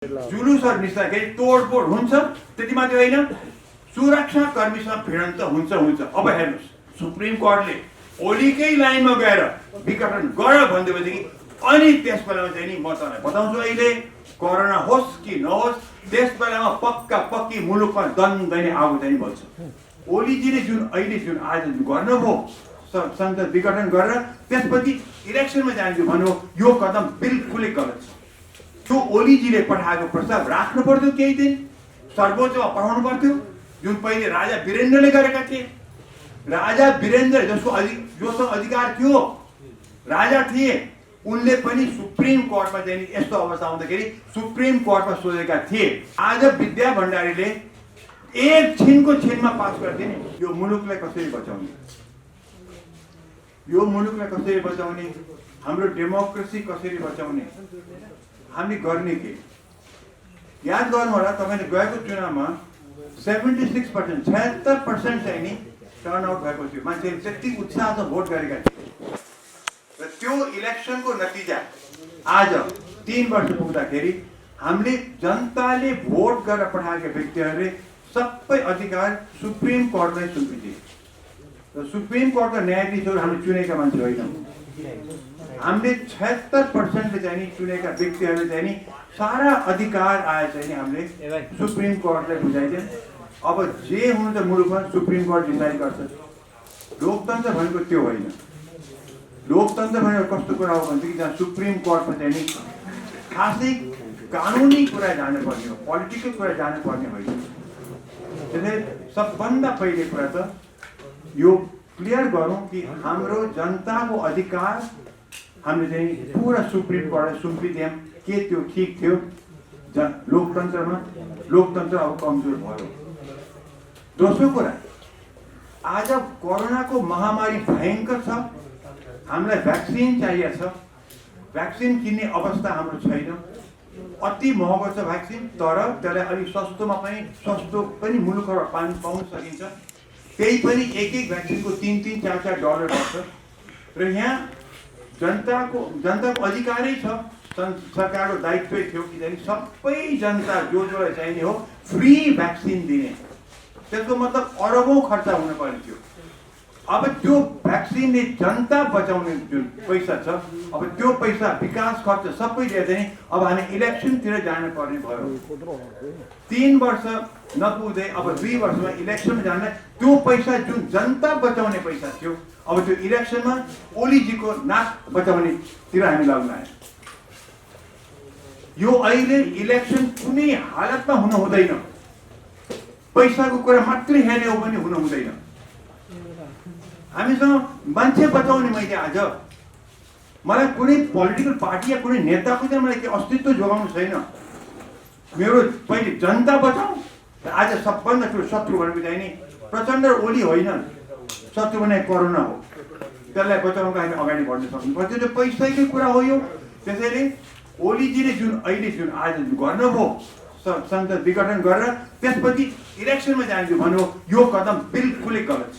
जुलुसहरु निस्कँदाखेरि तोडफोड हुन्छ। त्यति मात्रै होइन, सुरक्षा कर्मीसँग भिडन्त हुन्छ। अब हेर्नुस्, सुप्रिम कोर्टले ओलीकै लाइनमा गएर विघटन गर भन्दैपछि अनि त्यस बेलामा चाहिँ नि म तपाईलाई बताउँछु, अहिले कोरोना होस् कि नहोस् त्यस बेलामा पक्की मुलुकमा दन्दने आगो चाहिँ बल्छ। ओलीजीले जुन आज गर्नुभयो संसद विघटन गरेर त्यसपछि इलेक्सनमा जान्छु भन्नुभयो, यो कदम बिल्कुलै गलत छ। त्यो ओलीजीले पठाएको प्रस्ताव राख्नु पर्थ्यो, केही दिन सर्वोच्चमा पठाउनु पर्थ्यो, जुन पहिले राजा वीरेन्द्रले गरेका थिए। राजा वीरेन्द्र जोसँग अधिकार थियो, राजा थिए, उनले पनि सुप्रिम कोर्टमा चाहिँ यस्तो अवस्था आउँदाखेरि सुप्रिम कोर्टमा सोधेका थिए। आज विद्या भण्डारीले एक छिनमा पास गरिदिने, यो मुलुकलाई कसरी बचाउने, यो मुलुकलाई कसरी बचाउने, हाम्रो डेमोक्रेसी कसरी बचाउने, हामी गर्ने के? याद गर्नु होला, तपाईले गएको चुनावमा 76% 76% चाहिँ नि टर्नआउट भएको थियो, मान्छेले त्यति उत्साहसँग भोट गरेका थिए। र त्यो इलेक्सनको नतिजा आज 3 वर्ष पुग्दाखेरि हामीले जनताले भोट गरेर पठाएका व्यक्तिहरूले सबै अधिकार सुप्रिम कोर्टलाई सुम्पिदिए। र सुप्रिम कोर्टका न्यायाधीशहरू हामीले चुनेका मान्छे होइनन्, हामीले 76% चाहिँ नि चुनेका व्यक्तिहरूले चाहिँ नि सारा अधिकार आए चाहिँ नि हामीले सुप्रिम कोर्टलाई बुझाइदिए। अब जे हुनु त मुलुकमा सुप्रिम कोर्ट डिसाइड गर्छ। लोकतन्त्र भनेको त्यो होइन। लोकतन्त्र भनेको कस्तो कुरा हो भनेदेखि जहाँ सुप्रिम कोर्टमा चाहिँ नि खासै कानुनी कुरा जानुपर्ने हो, पोलिटिकल कुरा जानुपर्ने होइन। त्यसैले सबभन्दा पहिले कुरा त यो क्लियर गरौँ कि हाम्रो जनताको अधिकार हामीले चाहिँ पुरा सुप्रिम कोर्टलाई सुम्पिदियौँ। के त्यो ठिक थियो? लोकतन्त्र अब कमजोर भयो। दोस्रो कुरा, आज कोरोनाको महामारी भयङ्कर छ, हामीलाई भ्याक्सिन चाहिएको छ। भ्याक्सिन किन्ने अवस्था हाम्रो छैन, अति महँगो छ भ्याक्सिन, तर त्यसलाई अलिक सस्तो पनि मुलुकबाट पाउन सकिन्छ। त्यही पनि एक भ्याक्सिनको $3-4 पर्छ। र यहाँ जनताको अधिकारै छ, सरकारको दायित्वै थियो कि सबै जनता जोलाई चाहिने हो फ्री भ्याक्सिन दिने। त्यसको मतलब अरबौं खर्च हुन पर्ने थियो। अब त्यो भ्याक्सिनले जनता बचाउने जुन पैसा छ, अब त्यो पैसा विकास खर्च सबै दिएर अब हामी इलेक्सनतिर जानुपर्ने भयो। 3 वर्ष नपुग्दै अब 2 वर्षमा इलेक्सनमा जाँदा त्यो पैसा जुन जनता बचाउने पैसा थियो, अब त्यो इलेक्सनमा ओलीजीको नाक बचाउनेतिर हामी लाग्न आयौँ। यो अहिले इलेक्सन कुनै हालतमा हुन हुँदैन, पैसाको कुरा मात्रै हेर्ने हो भने हुन हुँदैन। हामीसँग मान्छे बचाउने, मलाई कुनै पोलिटिकल पार्टी या कुनै नेताको चाहिँ मलाई अस्तित्व जोगाउनु छैन। मेरो पहिले जनता बचाऊ। आज सबभन्दा ठुलो शत्रु भनेको चाहिँ नि प्रचण्ड ओली होइन, शत्रु भने कोरोना हो। त्यसलाई बचाउनको हामी अगाडि बढ्न सक्नुपर्छ। त्यो पैसाकै कुरा हो यो। त्यसैले ओलीजीले जुन आज गर्नुभयो संसद विघटन गरेर त्यसपछि इलेक्सनमा जान्छु भन्नुभयो, यो कदम बिल्कुलै गलत छ।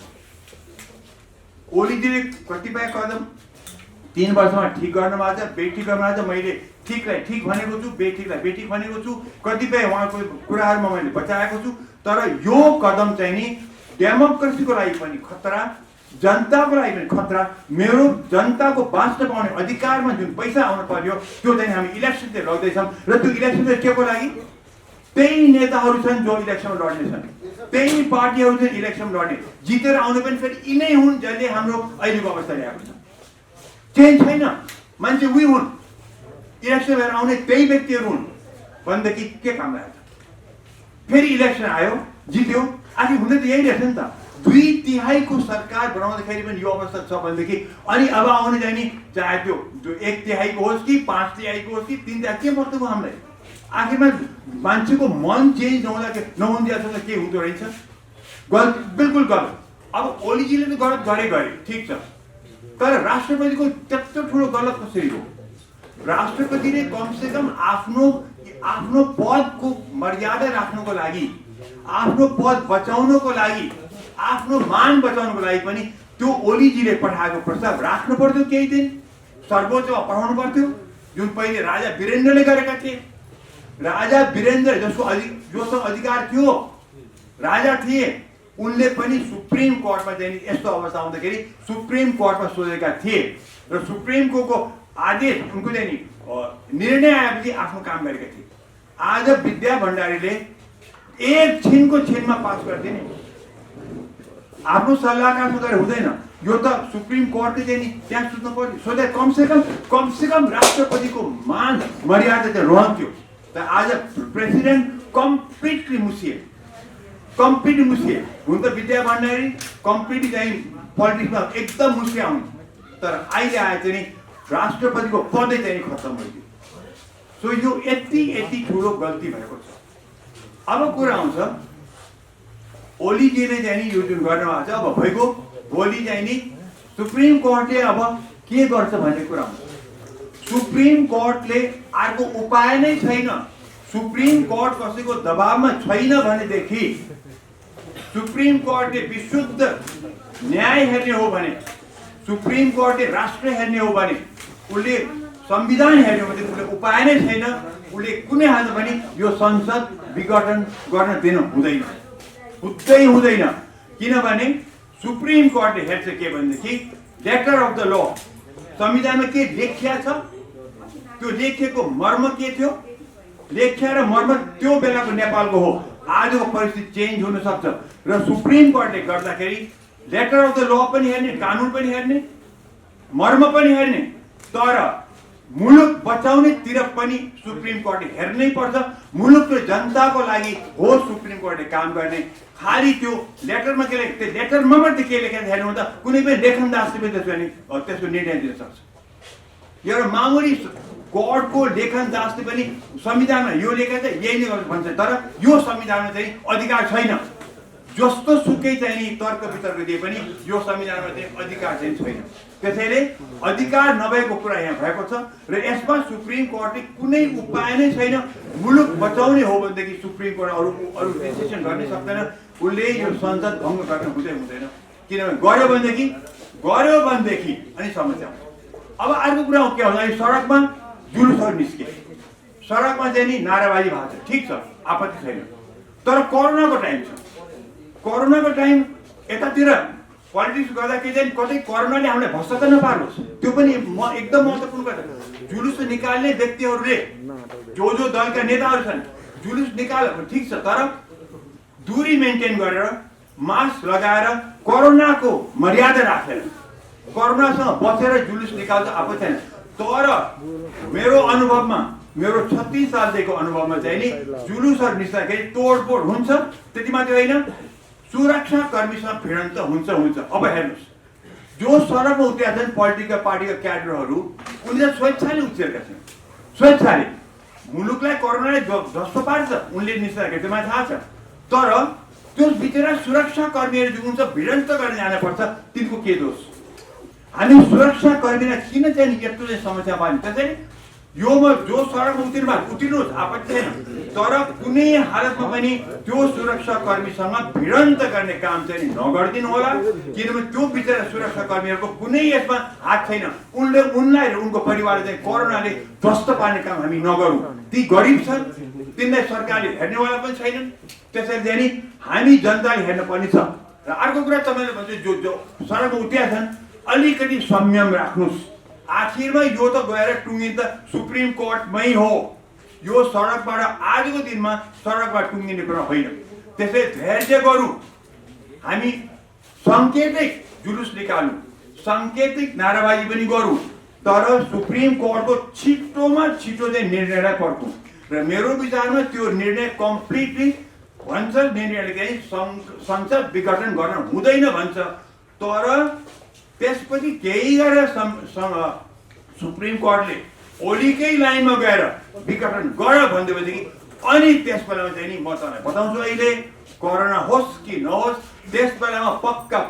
ओलीजीले कतिपय कदम 3 वर्षमा ठिक गर्न भएको छ, बेठिक गर्न भएको छ। मैले ठिकलाई ठिक भनेको छु, बेठिकलाई बेठिक भनेको छु। कतिपय उहाँको कुराहरूमा मैले बचाएको छु। तर यो कदम चाहिँ नि डेमोक्रेसीको लागि पनि खतरा, जनताको लागि पनि खतरा। मेरो जनताको बाँच्न पाउने अधिकारमा जुन पैसा आउनु पर्यो त्यो चाहिँ हामी इलेक्सनतिर लग्दैछौँ। र त्यो इलेक्सन के को लागि? त्यही नेताहरू छन् जो इलेक्सनमा लड्नेछन्, त्यही पार्टीहरू छन् इलेक्सनमा लड्ने। जितेर आउने पनि फेरि यिनै हुन् जसले हाम्रो अहिलेको अवस्था ल्याएको छ। चेन्ज छैन, मान्छे उही हुन्, इलेक्सन भएर आउने त्यही व्यक्तिहरू हुन् भनेदेखि के काम लाग्छ? फेरि इलेक्सन आयो, जित्यो, आखिर हुन त यही रहेछ नि त। 2/3 सरकार बनाउँदाखेरि पनि यो अवस्था छ भनेदेखि अनि अब आउने चाहिँ नि चाहे त्यो 1/3 होस् कि 5/3 होस् कि 3/3 के मतलब हो हामीलाई? आखिरमा मान्छेको मन चेन्ज नहुँदासम्म के हुँदो रहेछ? गलत, बिल्कुल गलत। अब ओलीजीले त गलत गरे ठिक छ, तर राष्ट्रपतिको त्यत्रो ठुलो गलत कसरी हो? राष्ट्रपतिले कमसेकम आफ्नो पदको मर्यादा राख्नको लागि, आफ्नो पद बचाउनको लागि, आफ्नो मान बचाउनको लागि पनि त्यो ओलीजीले पठाएको प्रस्ताव राख्नु पर्थ्यो, केही दिन सर्वोच्चमा पठाउनु पर्थ्यो, जुन पहिले राजा वीरेन्द्रले गरेका थिए। राजा वीरेन्द्र जोसँग अधिकार थियो, राजा थिए, उनले पनि सुप्रिम कोर्टमा चाहिँ यस्तो अवस्था आउँदाखेरि सुप्रिम कोर्टमा सोधेका थिए र सुप्रिम कोर्टको आदेश उनको चाहिँ निर्णय आएपछि आफ्नो काम गरेका थिए। आज विद्या भण्डारीले एक छिनमा पास गरिदिने, आफ्नो सल्लाहकार सुधार हुँदैन। यो त सुप्रिम कोर्टले चाहिँ त्यहाँ सुत्नु पर्यो, सोधे कमसेकम राष्ट्रपतिको मान मर्यादा चाहिँ रहन्थ्यो। त आज प्रेसिडेन्ट कम्प्लिटली मुसिए। हुन त विद्या भण्डारी कम्प्लिटली चाहिँ पोलिटिक्समा एकदम मुसिया हुन्, तर अहिले आए चाहिँ राष्ट्रपतिको पदै चाहिँ खत्तम भइदियो। सो यो यति ठुलो गल्ती भएको छ। अब कुरा आउँछ ओलीजीले चाहिँ यो जुन गर्नुभएको छ, अब भइगयो, भोलि चाहिँ नि सुप्रिम कोर्टले अब के गर्छ भन्ने कुरा आउँछ। सुप्रिम कोर्टले अर्को उपाय नै छैन। सुप्रिम कोर्ट कसैको दबावमा छैन भनेदेखि, सुप्रिम कोर्टले विशुद्ध न्याय हेर्ने हो भने, सुप्रिम कोर्टले राष्ट्र हेर्ने हो भने, उसले संविधान हेर्ने हो भने उसले उपाय नै छैन। उसले कुनै हालमा पनि यो संसद विघटन गर्न दिन हुँदैन। किनभने सुप्रिम कोर्टले हेर्छ के भनेदेखि लेटर अफ द ल, संविधानमा के लेखिया छ, त्यो लेखेको मर्म के थियो, लेख्या र मर्म त्यो बेलाको नेपालको हो। आजको परिस्थिति चेन्ज हुन सक्छ र सुप्रिम कोर्टले गर्दाखेरि लेटर अफ द ल पनि हेर्ने, कानुन पनि हेर्ने, मर्म पनि हेर्ने, तर मुलुक बचाउनेतिर पनि सुप्रिम कोर्टले हेर्नै पर्छ। मुलुक र जनताको लागि हो सुप्रिम कोर्टले काम गर्ने। खालि त्यो लेटरमा के लेख्छ, त्यो लेटरमा मात्रै के लेखेको हेर्नु हुँदा कुनै पनि लेखनदासले पनि त्यसको निर्णय दिन सक्छ। एउटा मामुली कोर्टको लेखनदासले पनि संविधानमा यो लेखेको छ यही नै गर्नु भन्छ, तर यो संविधानमा चाहिँ अधिकार छैन। जस्तो सुकै चाहिँ नि तर्क वितर्क दिए पनि यो संविधानमा चाहिँ अधिकार चाहिँ छैन। त्यसैले अधिकार नभएको कुरा यहाँ भएको छ र यसमा सुप्रिम कोर्टले कुनै उपाय नै छैन। मुलुक बचाउने हो भनेदेखि सुप्रिम कोर्ट अरू डिसिसन गर्न सक्दैन। उसले यो संसद भङ्ग गर्न हुँदैन। किनभने गऱ्यो भनेदेखि अनि समस्या हुन्छ। अब अर्को कुरा के हुन्छ, सडकमा जुलुसहरू निस्के, सडकमा चाहिँ नि नाराबाजी भएको छ, ठिक छ, आपत्ति छैन। तर कोरोनाको टाइम छ, कोरोनाको टाइम यतातिर पोलिटिक्स गर्दाखेरि चाहिँ कतै कोरोनाले हामीलाई भ्रष्ट त नपारोस्, त्यो पनि एकदम महत्त्वपूर्ण कुरा। जुलुस निकाल्ने व्यक्तिहरूले जो दलका नेताहरू छन् जुलुस निकाल ठिक छ, तर दूरी मेन्टेन गरेर मास्क लगाएर कोरोनाको मर्यादा राखेर कोरोनासँग बचेर जुलुस निकाल्छ आपत्ति छैन। तर मेरो अनुभवमा, मेरो 36 सालदेखिको अनुभवमा चाहिँ नि जुलुसहरू निस्कँदाखेरि तोडफोड हुन्छ। त्यति मात्रै होइन, सुरक्षा कर्मीसँग भिडन्त हुन्छ। अब हेर्नुहोस्, जो सडकमा उत्रिएका छन् पोलिटिकल पार्टीका क्याडरहरू, उनले स्वेच्छाले उत्रिएका छन्। स्वेच्छाले मुलुकलाई कोरोनाले ध्वस्त पार्छ उनले निस्कँदाखेरि, त्यो मलाई थाहा छ। तर त्यो बिचरा सुरक्षा कर्मीहरू जुन हुन्छ भिडन्त गर्न जानुपर्छ, तिनको के दोष? हामी सुरक्षा कर्मीलाई किन चाहिँ यत्रो चाहिँ समस्या पार्ने? त्यसैले योमा जो सडकमा उत्रिनुहोस्, आपत्ति छैन, तर कुनै हालतमा पनि त्यो सुरक्षा कर्मीसँग भिडन्त गर्ने काम चाहिँ नगरिदिनु होला। किनभने त्यो बिचरा सुरक्षा कर्मीहरूको कुनै यसमा हात छैन। उनलाई र उनको परिवारलाई चाहिँ कोरोनाले ध्वस्त पार्ने काम हामी नगरौँ। ती गरिब छन्, तिनलाई सरकारले हेर्नेवाला पनि छैनन्। त्यसैले चाहिँ नि हामी जनताले हेर्न पर्ने छ। र अर्को कुरा तपाईँले भन्छ, जो सडकमा उत्रिएका छन् अलिकति संयम राख्नुहोस्। आखिरमा यो त गएर टुङ्गिन त सुप्रिम कोर्टमै हो। यो सडकबाट आजको दिनमा सडकबाट टुङ्गिने कुरा होइन। त्यसै धैर्य गरौँ। हामी साङ्केतिक जुलुस निकालौँ, साङ्केतिक नाराबाजी पनि गरौँ, तर सुप्रिम कोर्टको छिटोमा छिटो चाहिँ निर्णयलाई पर्खौँ। र मेरो विचारमा त्यो निर्णय कम्प्लिटली भन्छ, निर्णयले चाहिँ संसद विघटन गर्न हुँदैन भन्छ। तर त्यसपछि केही गरेर सुप्रिम कोर्टले ओलीकै लाइनमा गएर विघटन गर भनिदिएपछि अनि त्यस बेलामा चाहिँ नि म तपाईँलाई बताउँछु, अहिले कोरोना होस् कि नहोस् त्यस बेलामा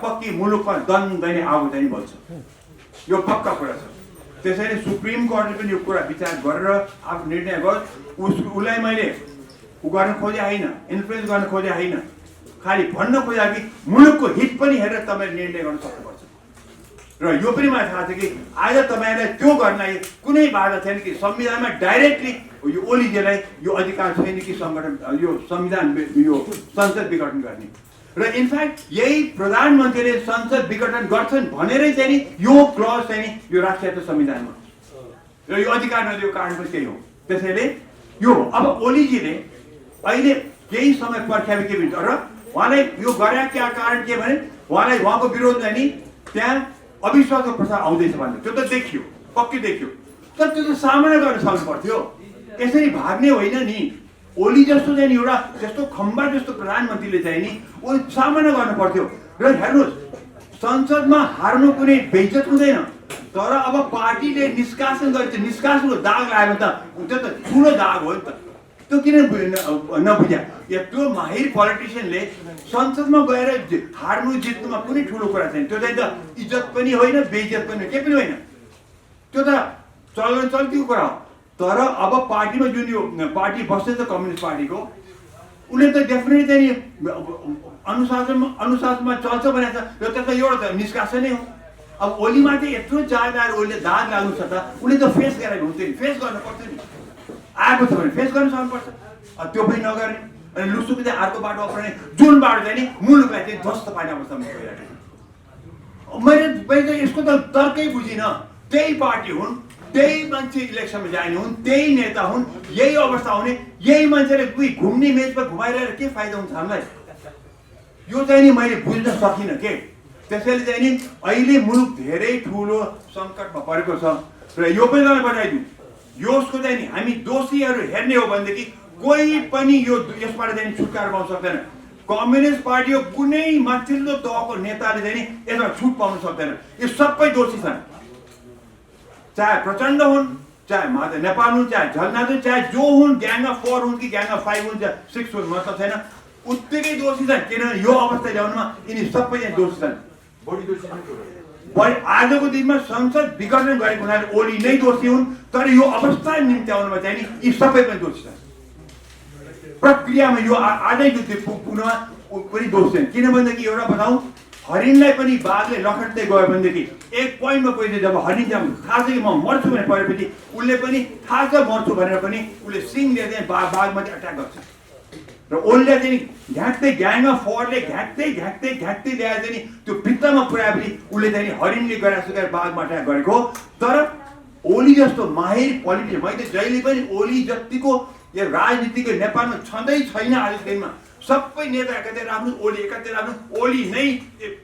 पक्की मुलुकमा दन्दने आगो चाहिँ बल्छ। यो पक्का कुरा छ। त्यसैले सुप्रिम कोर्टले पनि यो कुरा विचार गरेर आफ्नो निर्णय गर्छ। उसलाई मैले गर्न खोजे होइन, इन्फ्लुएन्स गर्न खोजे होइन, खालि भन्न खोजा कि मुलुकको हित पनि हेरेर तपाईँले निर्णय गर्न सक्नुपर्छ। र यो पनि मलाई थाहा छ कि आज तपाईँलाई त्यो गर्नलाई कुनै बाधा छैन कि संविधानमा डाइरेक्टली यो ओलीजीलाई यो अधिकार छैन कि सङ्गठन यो संविधान यो संसद विघटन गर्ने र इनफ्याक्ट यही प्रधानमन्त्रीले संसद विघटन गर्छन् भनेरै चाहिँ नि यो क्लज चाहिँ नि यो राखिएको छ संविधानमा र यो अधिकार नदिएको कारण पनि त्यही हो। त्यसैले यो अब ओलीजीले अहिले केही समय पर्ख्यायो के भन्छ र उहाँलाई यो गरे क्या कारण के भने उहाँलाई उहाँको विरोधमा नि त्यहाँ अविश्वासको प्रस्ताव आउँदैछ भन्ने त्यो त देखियो, पक्कै देखियो। तर त्यो त सामना गर्न सक्नु पर्थ्यो, यसरी भाग्ने होइन नि। ओली जस्तो चाहिँ नि एउटा जस्तो खम्बा जस्तो प्रधानमन्त्रीले चाहिँ नि ओ सामना गर्नु पर्थ्यो। र हेर्नुहोस् संसदमा हार्नु कुनै बेइज्जत हुँदैन, तर अब पार्टीले निष्कासन गरेछ, निष्कासनको दाग लाग्यो त त्यो त ठुलो दाग हो नि त। त्यो किन नबुझ्या? त्यो माहिर पोलिटिसियनले संसदमा गएर हार्नु जित्नुमा कुनै ठुलो कुरा छैन, त्यो चाहिँ त इज्जत पनि होइन बेइज्जत पनि केही पनि होइन, त्यो त चल्तीको कुरा हो। तर अब पार्टीमा जुन यो पार्टी बस्दैछ कम्युनिस्ट पार्टीको, उसले त डेफिनेटली चाहिँ अनुशासनमा चल्छ भनेको छ र त्यसमा एउटा त निष्कासनै हो। अब ओलीमा चाहिँ यत्रो जाँदा उसले दाग लाग्नु छ त उसले त फेस गरेको हुन्थ्यो नि, फेस गर्नु पर्थ्यो नि, आएको छ भने फेस गर्न सक्नुपर्छ। त्यो पनि नगर्ने अनि लुसुको चाहिँ अर्को बाटो अप्नाउने, जुन बाटो चाहिँ नि मुलुकलाई चाहिँ ध्वस्त पार्ने अवस्थामा गइरहेको छ। मैले यसको त तर्कै बुझिनँ। त्यही पार्टी हुन्, त्यही मान्छे इलेक्सनमा जाने हुन्, त्यही नेता हुन्, यही अवस्था हुने, यही मान्छेले घुम्ने मेचमा घुमाइरहेर के फाइदा हुन्छ हामीलाई? यो चाहिँ नि मैले बुझ्न सकिनँ के। त्यसैले चाहिँ नि अहिले मुलुक धेरै ठुलो सङ्कटमा परेको छ र यो पनि मलाई बताइदिउँ, यसको चाहिँ नि हामी दोषीहरू हेर्ने हो भनेदेखि कोही पनि यो यसबाट चाहिँ छुटकारा पाउन सक्दैन। कम्युनिस्ट पार्टीको कुनै माथिल्लो तहको नेताले चाहिँ नि यसमा छुट पाउन सक्दैन। यो सबै दोषी छन्, चाहे प्रचण्ड हुन्, चाहे माधव नेपाल हुन्, चाहे झलनाथ हुन्, चाहे जो हुन्, ग्याङ अफ 4 हुन् कि ग्याङ अफ 5 हुन्, चाहे 6 हुन्, मतलब छैन, उत्तिकै दोषी छन्। किनभने यो अवस्था ल्याउनुमा यिनी सबै चाहिँ दोषी छन्। आजको दिनमा संसद विघटन गरेको हुनाले ओली नै दोषी हुन्, तर यो अवस्था निम्ति आउनुमा चाहिँ नि यी सबै पनि दोषी छन्। प्रक्रियामा यो आजै पुग्नुमा पनि दोष छैन। किनभनेदेखि एउटा बताउँ, हरिणलाई पनि बाघले लखट्दै गयो भनेदेखि एक पोइन्टमा कोही जब हरिण जब थाहा छ कि म मर्छु भनेर परेपछि उसले पनि थाहा छ मर्छु भनेर पनि उसले सिङ लिएर चाहिँ बाघमाथि अट्याक गर्छ। र ओलीले चाहिँ घ्याक्दै ग्याङ अफ 4ले घ्याक्दै ल्याएर चाहिँ त्यो भित्तामा पुऱ्याएपछि उसले चाहिँ हरिणले गरासुकाएर बाघमा अट्याक गरेको। तर ओली जस्तो माहिर पोलिटिसियन मैले जहिले पनि ओली जतिको यो राजनीतिको नेपालमा छँदै छैन। आजको दिनमा सबै नेता एकातिर आफ्नो ओली एकातिर आफ्नो ओली नै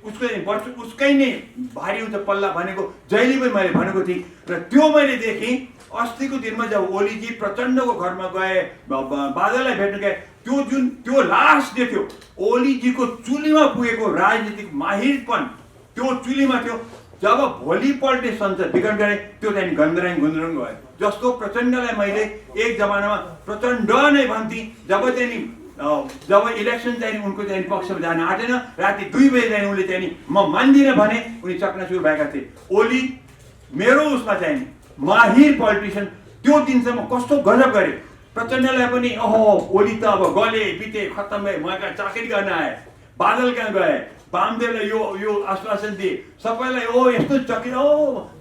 उसकै नै भारी हुन्छ पल्ला भनेको जहिले पनि मैले भनेको थिएँ। र त्यो मैले देखेँ अस्तिको दिनमा जब ओलीजी प्रचण्डको घरमा गए, बादललाई भेट्न गए, त्यो लास्ट देख्यो ओलीजीको चुलीमा पुगेको राजनीतिक माहिरपन त्यो चुलीमा थियो। जब भोलिपल्ट संसद विघटन गरे त्यो चाहिँ गन्दराङ गुन्द्रुङ गयो। जस्तो प्रचण्डलाई मैले एक जमानामा प्रचण्ड नै भन्थेँ, जब इलेक्सन चाहिँ उनको चाहिँ पक्षमा जान आँटेन, राति 2 बजे चाहिँ उनले चाहिँ म मान्दिनँ भने उनी चकनाचुर भएका थिए। ओली मेरो उसमा चाहिँ माहिर पोलिटिसियन त्यो दिनसम्म कस्तो गजब गरे। प्रचण्डलाई पनि ओहो ओली त अब गले बिते खत्तम भए, म कहाँ चाकरी गर्न आए, बादल कहाँ गए, वामदेवलाई यो आश्वासन दिए, सबैलाई यस्तो चकी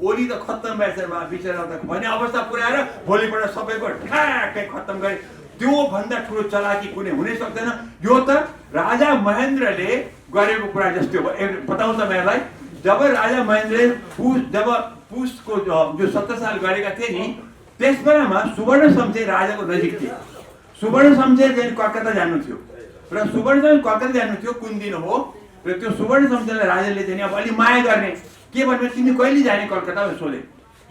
ओली त खत्तम भएछ बिचरा भन्ने अवस्था पुर्याएर भोलिपल्ट सबैको ठ्याक्कै खत्तम गरे। त्यो भन्दा ठुलो चलाकी कुनै हुनै सक्दैन। यो त राजा महेन्द्रले गरेको कुरा जस्तै हो। बताउँ तपाईँहरूलाई, जब राजा महेन्द्रले पुसको जो 17 साल गरेका थिए नि, त्यस बेलामा सुवर्ण शमशेर राजाको नजिक थिए। सुवर्ण शमशेर चाहिँ कलकत्ता जानु थियो र सुवर्ण शमशेर कलकत्ता जानु थियो कुन दिन हो। र त्यो सुवर्ण शमशेरलाई राजाले चाहिँ अब अलि माया गर्ने के भन्नु, तिमी कहिले जाने कलकत्ता भनेर सोधे।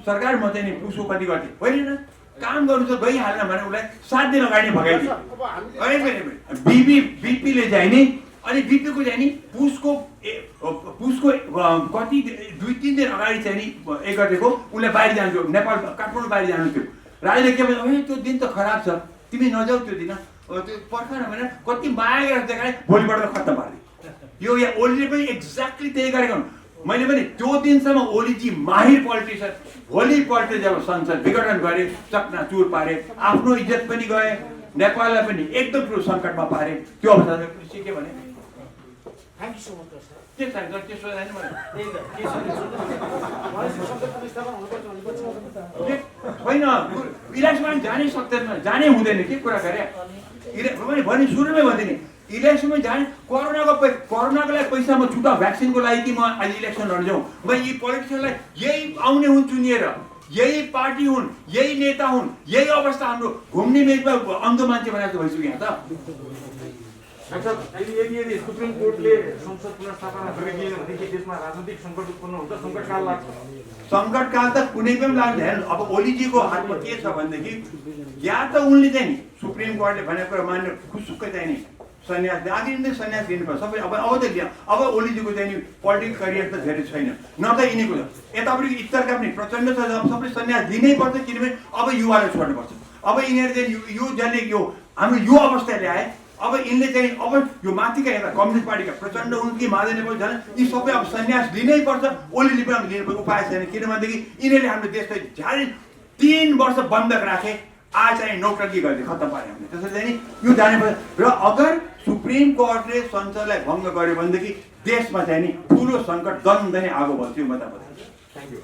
सरकार म चाहिँ नि पुसको कति गर्थेँ, होइन काम गर्नु छ गइहाल्न भने उसलाई 7 दिन अगाडि भगाइदियो। बिपीले चाहिँ नि अनि बिपीको चाहिँ नि पुसको कति 2-3 दिन अगाडि चाहिँ नि एक गतेको उसले बाहिर जान्थ्यो, नेपाल काठमाडौँ बाहिर जानु थियो। राजाले के भन्यो, त्यो दिन त खराब छ, तिमी नजाऊ त्यो दिन, त्यो पर्खन भनेर कति माया गरेर देखाए, भोलिपल्ट खत्तम पारिदियो। यो यहाँ ओलीले पनि एक्ज्याक्टली त्यही गरेको। मैले पनि त्यो दिनसम्म ओलीजी माहिर पोलिटिसियन, भोलिपल्ट जब संसद विघटन गरे चकनाचुर पारे, आफ्नो इज्जत पनि गए, नेपाललाई पनि एकदम ठुलो सङ्कटमा पारे। त्यो अवस्थामा सिके भने thank you so much sir. के चाहिन्छ त्यसो होइन मलाई त्यही त के होइन इलेक्सनमा जानै सक्दैन जानै हुँदैन के कुरा गरे भने सुरुमै भन्थेँ नि इलेक्सनमा जाने कोरोनाको लागि पैसा म छुट्टा भ्याक्सिनको लागि कि म अहिले इलेक्सन लड्न जाउँ म यी पोलिटिसियनलाई यही आउने हुन् चुनिएर यही पार्टी हुन् यही नेता हुन् यही अवस्था हाम्रो घुम्ने मेचमा अन्धो मान्छे बनाएको भइसक्यो यहाँ त यदि सुप्रिम कोर्टले संसद पुनर्स्थापना गरिदिएन भनेदेखि देशमा राजनीतिक सङ्कट उत्पन्न हुन्छ सङ्कटकाल लाग्छ सङ्कटकाल त कुनै पनि लाग्दैन अब ओलीजीको हातमा के छ भनेदेखि या त उनले चाहिँ नि सुप्रिम कोर्टले भनेको कुरा मानेर खुसुक्कै चाहिँ नि सन्यास आदि नै सन्यास लिनुपर्छ सबै अब त लिया अब ओलीजीको चाहिँ नि पोलिटिकल करियर त धेरै छैन न त यिनीको यतापट्टि इतरका पनि प्रचण्ड छ सबले सन्यास लिनै पर्छ किनभने अब युवालाई छोड्नुपर्छ अब यिनीहरू चाहिँ यो जसले यो हाम्रो यो अवस्था ल्याए अब यिनले चाहिँ अब यो माथिका एउटा कम्युनिस्ट पार्टीका प्रचण्ड हुन् कि माधव नेपाल झन् यी सबै अब सन्यास लिनै पर्छ ओलीले पनि लिनुपर्ने उपाय छैन किनभनेदेखि यिनीहरूले हाम्रो देशलाई झ्यालै 3 वर्ष बन्धक राखे आज चाहिँ नौटंकी गरिदिए खत्तम पारे हामीले त्यसैले चाहिँ नि यो जाने पर्छ र अगर सुप्रिम कोर्टले संसदलाई भङ्ग गर्यो भनेदेखि देशमा चाहिँ नि ठुलो सङ्कट दन्दै आगो बल्थ्यो म तपाईँलाई थ्याङ्क यू